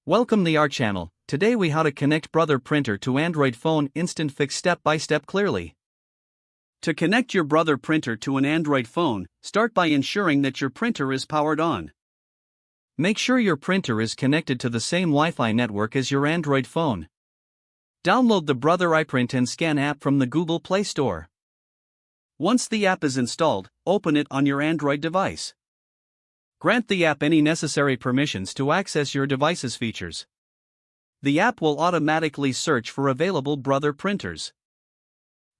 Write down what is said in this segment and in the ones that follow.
Welcome to our channel. Today we how to connect Brother Printer to Android phone instant fix step by step clearly. To connect your Brother Printer to an Android phone, start by ensuring that your printer is powered on. Make sure your printer is connected to the same Wi-Fi network as your Android phone. Download the Brother iPrint and Scan app from the Google Play Store. Once the app is installed, open it on your Android device. Grant the app any necessary permissions to access your device's features. The app will automatically search for available Brother printers.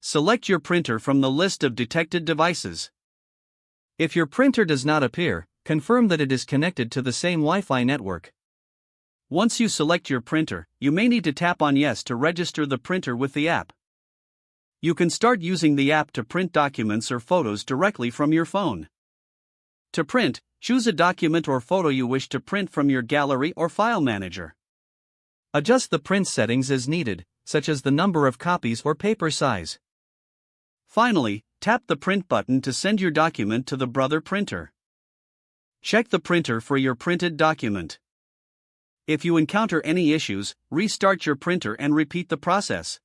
Select your printer from the list of detected devices. If your printer does not appear, confirm that it is connected to the same Wi-Fi network. Once you select your printer, you may need to tap on Yes to register the printer with the app. You can start using the app to print documents or photos directly from your phone. To print, choose a document or photo you wish to print from your gallery or file manager. Adjust the print settings as needed, such as the number of copies or paper size. Finally, tap the print button to send your document to the Brother printer. Check the printer for your printed document. If you encounter any issues, restart your printer and repeat the process.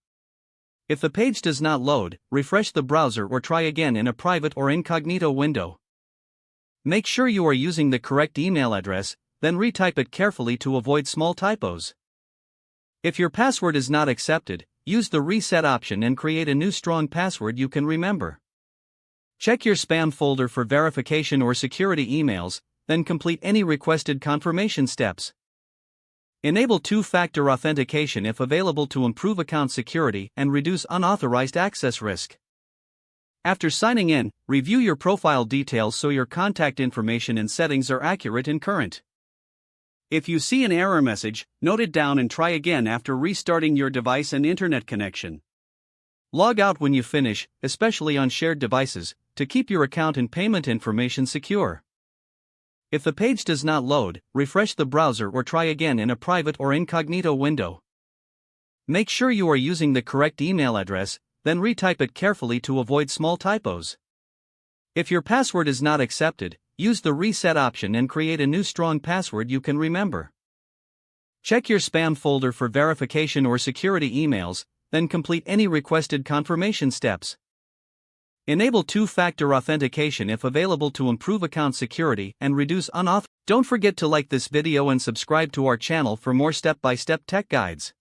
If the page does not load, refresh the browser or try again in a private or incognito window. Make sure you are using the correct email address, then retype it carefully to avoid small typos. If your password is not accepted, use the reset option and create a new strong password you can remember. Check your spam folder for verification or security emails, then complete any requested confirmation steps. Enable two-factor authentication if available to improve account security and reduce unauthorized access risk. After signing in, review your profile details so your contact information and settings are accurate and current. If you see an error message, note it down and try again after restarting your device and internet connection. Log out when you finish, especially on shared devices, to keep your account and payment information secure. If the page does not load, refresh the browser or try again in a private or incognito window. Make sure you are using the correct email address, then retype it carefully to avoid small typos. If your password is not accepted, use the reset option and create a new strong password you can remember. Check your spam folder for verification or security emails, then complete any requested confirmation steps. Enable two-factor authentication if available to improve account security and reduce unauthorized. Don't forget to like this video and subscribe to our channel for more step-by-step tech guides.